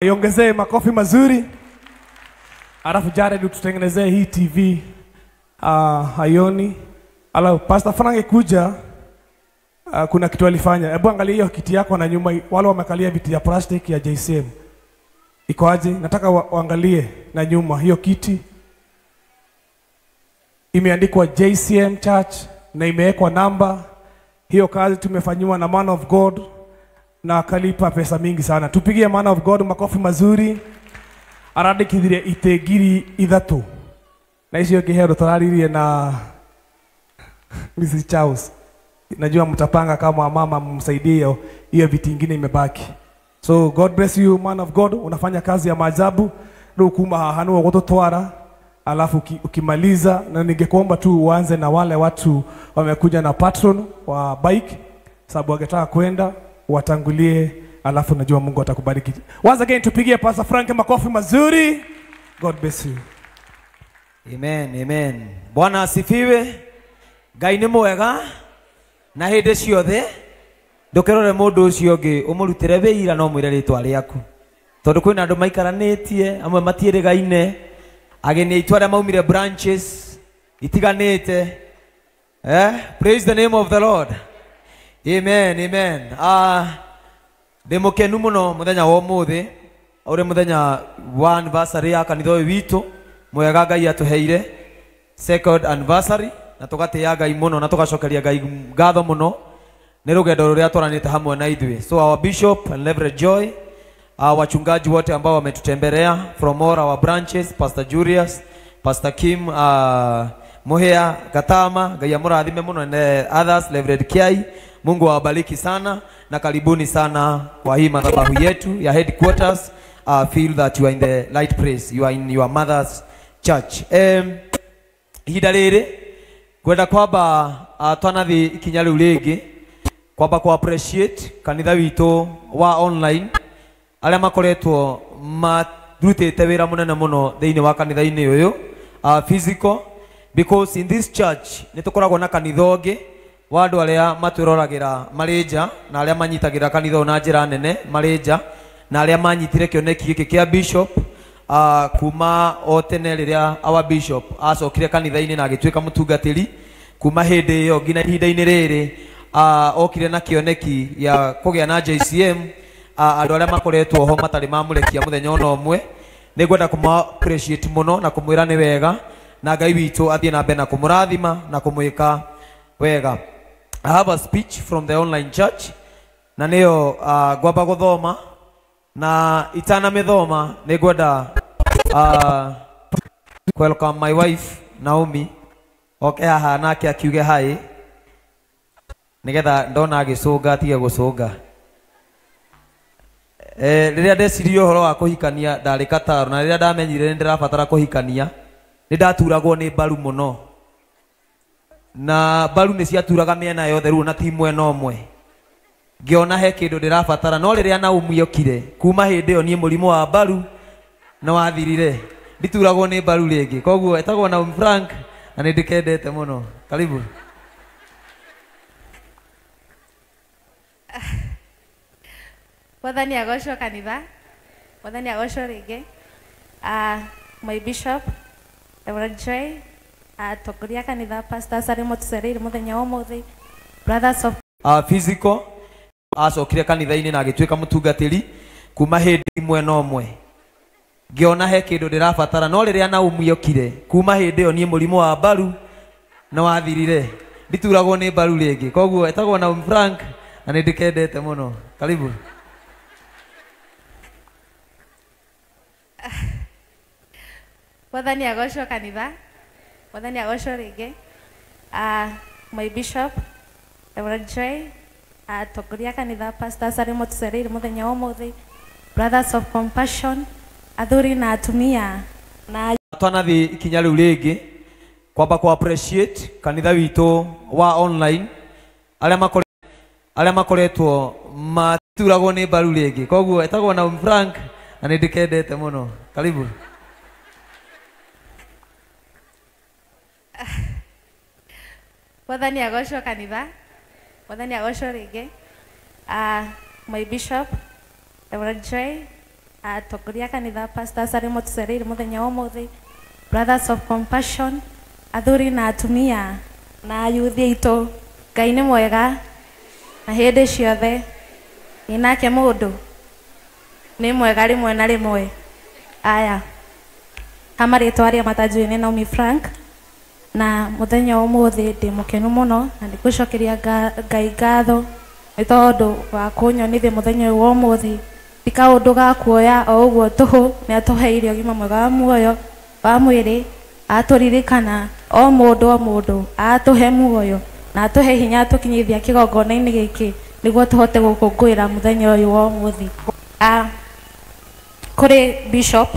Iongezee makofi mazuri. Alafu Jared ututengenezee hii TV Hayoni. Alafu Pastor Frank kuja kuna kitu alifanya. Hebu angalia hiyo kiti yako na nyuma wale wamekalia viti ya plastic ya JCM. Iko aje? Nataka waangalie na nyuma hiyo kiti. Imeandikwa JCM Church na imewekwa namba. Hiyo kazi tumefanywa na Man of God na akalipa pesa mingi sana. Tupigie Man of God makofi mazuri. Aradikithire itegiri ithatu. Na hiyo kihero tararirie na Mrs. Charles. Najua mtapanga kama mama msaidie hiyo vitu vingine imebaki. So God bless you Man of God, unafanya kazi ya maajabu. Ndio kuma hanu gutotwara. Alafu ukimaliza na ningekuomba tu uanze na wale watu wamekuja na patron wa bike sababu wangetaka kwenda watangulie, alafu najua Mungu atakubariki. Once again tupigie Pastor Frank makofi mazuri. God bless you. Amen, amen. Bwana asifiwe. Ngai ni mwega na hinde ciothe. Ndukerore mundu ucio ungi umurutire wira no mwire ritwa riaku. Tondu kwina andu maikaranetie amwe matieregaine. Ageni aitu aria maumire branches itiganite. Praise the name of the Lord. Amen, amen. Demokenu muno muthenya wa umuthi uri muthenya wa anniversary ya kanitha witu mwega Ngai atuheire second anniversary na tugatia Ngai muno na tugacokeria Ngai ngatho muno ni rugendo ruria twaranite hamwe na ithui. So our bishop and Reverend Joy, wachungaji wote ambao wametutembelea from all our branches, Pastor Julius, Pastor Kim, Muhea Gatama, Ngai amurathime muno and others, Reverend Kiai. Mungu awabariki sana na karibuni sana kwa hii madhabahu yetu ya headquarters. Feel that you are in the right place. You are in your mother's church. Hida riri kwenda kwamba twanathi ikinya riu ringi kwamba ku appreciate kanitha witu wa online aria makoretwo marutite wira munene muno thiini wa kanitha-ini uyu physical, because in this church nitukoragwo na kanitha ungi wa andu aria matwiroragira marinja na aria manyitagira kanitha na njira nene marinja na aria manyitire kioneki giki kia bishop kuma otene riria our bishop acokire kanitha-ini na agituika mutungatiri kuma hindi iyo ngina ihinda-ini riri okire na kioneki ya kugia na JCM andu aria makoretwo ho matari mamurekia muthenya ona umwe. Nigwenda kuma appreciate muno na kumwira ni wega na Ngai witu athie na mbere na kumurathima na kumwika wega. I have a speech from the online church na niyo gwamba guthoma na itana mithoma nigwenda welcome my wife Naomi okay haha nake akiuge hai nigetha ndona agicunga atige gucunga. Riria ndecirie uhoro wa kuhikania ndari Kataro na riria ndamenyire ndirabatara kuhikania ni ndaturagwo ni mbaru muno na mbaru ni ciaturaga miena yothe riu na ti mwena umwe ngiona he kindu ndirabatara no riria Naomi okire kuma hindi yo nie murimu wa mbaru na wathirire ndituragwo ni mbaru ringi koguo etagwo Naomi Frank na ndikendete muno. Karibu. Wathani agocwo kanitha, wathani agocwo ringi. My bishop Reverend Joy, tokoria kanitha Pastor Sarimo tucereire muthenya wa umuthi, brothers of physical acokire kanitha-ini na agituika mutungatiri kuma hindi mwena umwe ngiona he kindu ndirabatara no riria Naomi okire kuma hindi yo nie murimu wa mbaru na wathirire ndituragwo ni mbaru ringi koguo etagwo Naomi Frank na ndikendete muno. Karibu. wathani agocwo kanitha, wathani agocwo ringi. My bishop Reverend Joy, tokoria kanitha Pastor Sarimo tucereire muthenya wa umuthi, brothers of compassion, athuri na atumia na twanathi ikinya riu ringi kwamba ku appreciate kanitha witu wa online aria makoretwo maturagwo ni mbaru ringi koguo etagwo Naomi Frank na ndikendete muno. Karibu. wathani agocwo kanitha, wathani agocwo ringi. My bishop Reverend Joy, atongoria kanitha Pastor Sari Motusereire muthenya wa muthi, Brothers of Compassion, athuri na atumia na ayuthi aitu, Ngai ni mwega na hindi ciothe. Inake mundu ni mwega rimwe na rimwe. Aya, hamarĩtwa arĩa matanjũĩ nĩ Naomi Frank, na muthenya wa umuthi ndi mukenu muno na ndikucokeria Ngai ngatho nĩ tondũ wa kũnyonithia muthenya wa umuthi. Ti kaũndũ ga kuoya o ũguo tũhũ, nĩ atũheire ũgima mwega wa muoyo wa mwĩrĩ, atũririkana o mũndũ atũhe muoyo na atũhe hinya tũkinyithia kĩgongona-inĩ gĩkĩ nĩguo tũhote gũkũngũĩra muthenya ũyũ wa umuthi. Kũrĩ Bishop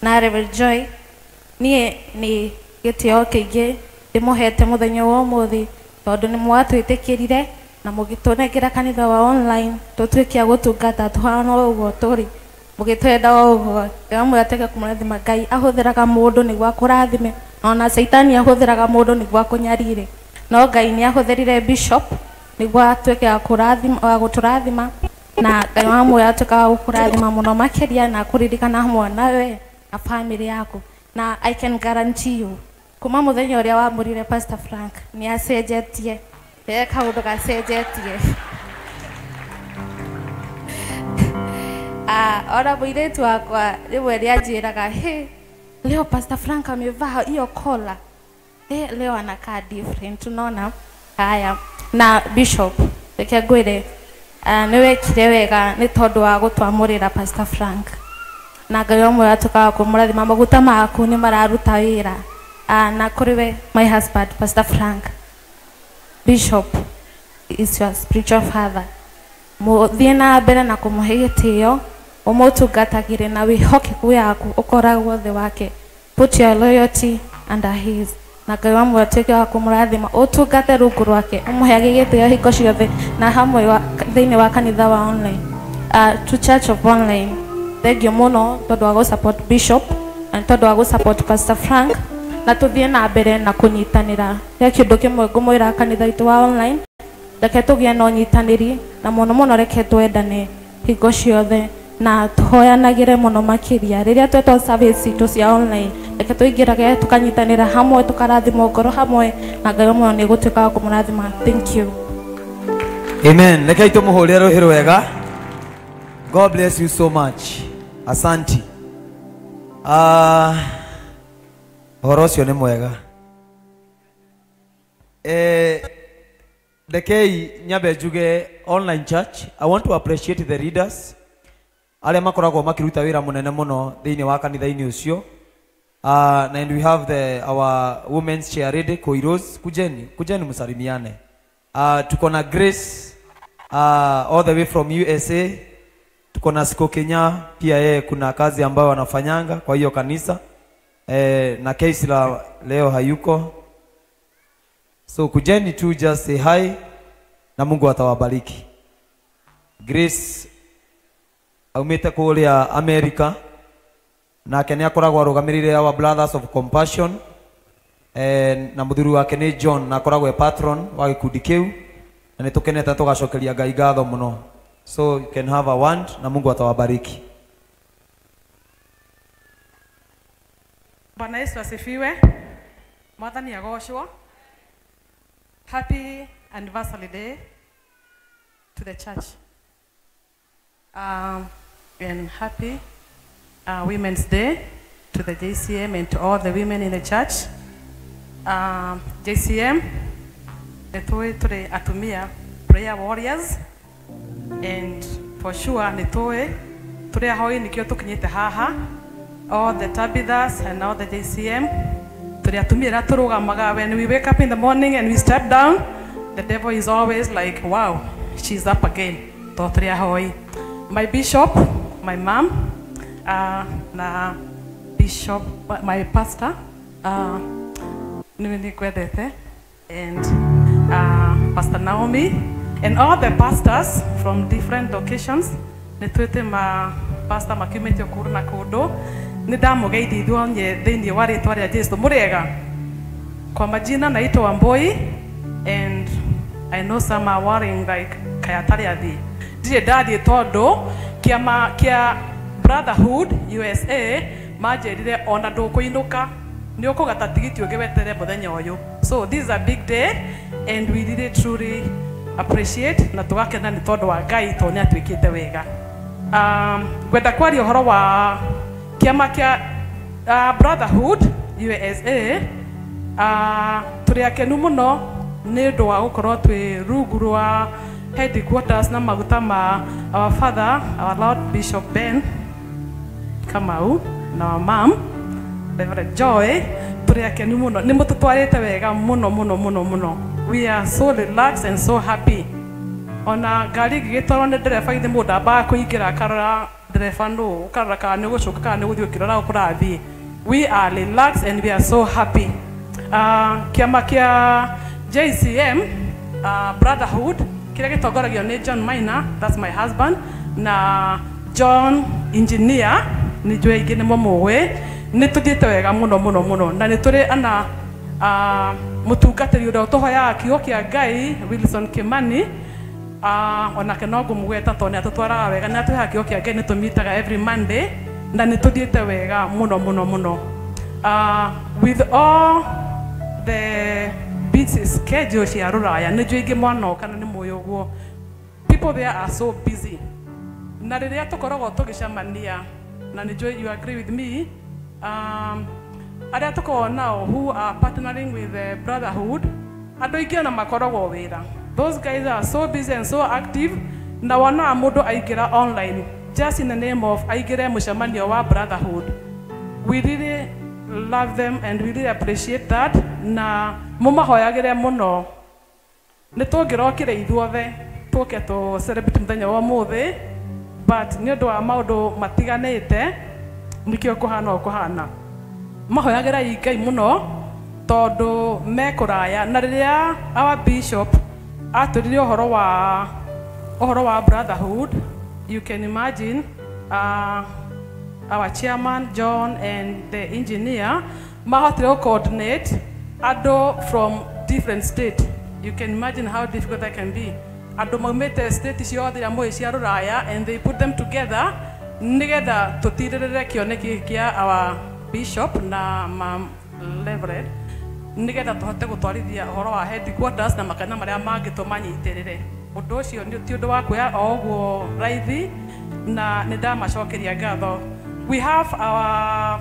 na Reverend Joy, niĩ nĩ gĩtĩo kĩingĩ ndĩmũhete muthenya wa umuthi tondũ nĩ mwatwĩtĩkĩrire na mũgĩtũnengera kanitha wa online tũtuĩke a gũtungata tũhana ũguo tũrĩ, mũgĩtwenda o ũguo. Ngamwe ateke kũmũrathima Ngai ahũthĩraga mũndũ nĩguo akũrathime, ona Saitani ahũthĩraga mũndũ nĩguo akũnyarire, no Ngai nĩ ahũthĩrire Bishop nĩguo atuĩke a gũtũrathima, na Ngai wa muoyo atuĩka wa gũkũrathima mũno makĩria na kũririkana hamwe nawe na family yaku. Na I can guarantee you kuma muthenya ũrĩa wamũrire Pastor Frank nĩ acenjetie, kaũndũ gacenjetie. Ona mũirĩtu wakwa rĩmwe nĩanjĩraga, leo Pastor Frank amevaa hiyo kola, leo anakaa different, unaona. Haya, na Bishop reke ngwĩre nĩwekire wega nĩ tondũ wa gũtwamũrĩra Pastor Frank, na Ngai ũmwe atuĩka wa kũmũrathima, maguta maku nĩ mararuta wĩra. Na kũrĩ we my husband Pastor Frank, Bishop is your spiritual father. Mũthiĩ na mbere na kũmũhe gĩtĩo, ũmũtungatagĩre na wĩhokeku waku ũkoragwo thĩ wake. Put your loyalty under his, na Ngai wa muoyo atuĩke wa kũmũrathima, ũtungate rungu rwake, ũmũheage gĩtĩo hingo ciothe na hamwe thĩinĩ wa kanitha wa online. To Church of Online, thengiũ mũno tondũ wa gũ-support Bishop na tondũ wa gũ-support Pastor Frank, na tũthiĩ na mbere na kũnyitanĩra. He kĩndũ kĩmwe ngũmwĩra kanitha witũ wa online, reke tũgĩe na ũnyitanĩri na mũno reke twendane hingo ciothe na tũhoyanagĩre mũno makĩria rĩrĩa twetwo service itũ cia online. Reke tũingĩrage tũkanyitanĩra hamwe, tũkarathimwo ngoro hamwe, na Ngai ũmwe nĩ gũtuĩka wa kũmũrathima. Thank you. Amen. Rekei tũmũhũrĩre rũhĩ rwega. God bless you so much. Asanti. Ũhoro ũcio nĩ mwega. Rekei nyambe njuge online church, I want to appreciate the leaders arĩa makoragwo makĩruta wĩra mũnene mũno thĩinĩ wa kanitha-inĩ ũcio. And we have our women's chair ready, Koiros, kujeni msalimiane. Tuko na Grace all the way from USA. Tuko na Siko Kenya pia, yeye kuna kazi ambayo wanafanyanga kwa hiyo kanisa. Na Keisla leo hayuko, so kujeni tu, just say hi na Mungu atawabariki. Grace aumite kũrĩa America, nake nĩ akoragwo arũgamĩrĩire our Brothers of Compassion, na mũthuri wake nĩ John, na akoragwo patron wa gĩkundi kĩu, na nĩtũkenete tũgacokeria Ngai ngatho mũno. So you can have a wand na Mungu atawabariki. Bwana Yesu asifiwe. Mwathani agocwo. Happy anniversary day to the church. And happy Women's Day to the JCM and to all the women in the church. JCM, nĩtũĩ atumia prayer warriors, and for sure nĩtũĩ tũrĩ ahoi nĩkĩo tũkinyĩte haha. All the Tabithas and all the JCM, tũrĩ atumia na tũrũgamaga. When we wake up in the morning and we step down, the devil is always like, wow, she's up again. Tũrĩ ahoi. My bishop, my mom, na bishop, my pastor, and Pastor Naomi, and all the pastors from different locations. Nĩtwĩte pastor makiumĩte kũndũ na kũndũ. Nĩndamũgeithia thĩinĩ wa rĩĩtwa rĩa Jesũ. Mũrĩega? Kwa majina naitwa Wambui, and I know some are worrying like kaya tari athi. Ndiye daddy tondũ kĩa Brotherhood USA majerire ona ndukuinuka ni ukugata tigiti ungi wetere muthenya uyu. So this is a big day and we really truly appreciate na tugakena ni tondu wa Ngai to ni atwikite wega. Gwenda kwaria uhoro wa kiama kia Brotherhood USA turi akenu muno ni ndu wa gukorwo twi rungu rwa headquarters na maguta ma our father, our Lord Bishop Ben Kamau na our mom Reverend Joy. Turi akenu muno ni mututwarite wega muno muno muno muno. We are so relaxed and so happy. Ona gari gigitoro ni ndereba ithe mundu ambaga kuingira akarora ndereba no ukarora kana ni gucoka kana ni guthio kirora ukurathi. We are relaxed and we are so happy. Kiama kia JCM Brotherhood kile gitongoragio ni John Maina, that's my husband, na John Engineer ni jwe ingi ni momowe ni tuthiite wega muno muno muno na ni turi ana mutungatiri uria tuhoya kiugo kia Ngai Wilson Kimani ona ke no ngumugweta to ni atutwaraga wega ni atuha kiugo kia Ngai ni tumitaga every Monday na ni tuthiite wega muno muno muno. With all the busy schedule cia ruraya ni jwe ingi mwana kana ni moyo guo, people there are so busy na riria tukoragwo tugicamania na ni jwe you agree with me aria tukoragwo nao who are partnering with the Brotherhood andu ingi na makoragwo wira. Those guys are so busy and so active na wana mundu aingira online just in the name of aingire mucemanio wa Brotherhood. We really love them and we really appreciate that na mumahoyagire muno ni tungirokire ithuothe tuke to celebrate muthenya wa muthi but ni undu wa maundu matiganite nikio kuhana okuhana mahoyagira Ngai muno tondu mekuraya na riria our bishop aturirie uhoro wa Brotherhood. You can imagine our chairman John and the engineer mahotire coordinate ado from different state. You can imagine how difficult that can be. Ado maumete state ciothe ya moi cia ruraya and they put them together nigetha tutirire kioneki kia our bishop na Mam Reverend nigetha tuhote gutwarithia uhoro wa headquarters na makana maria mangitumanyitirire. Undu ucio ti undu wa kuya oguo raithi na nindamacokeria ngatho. We have our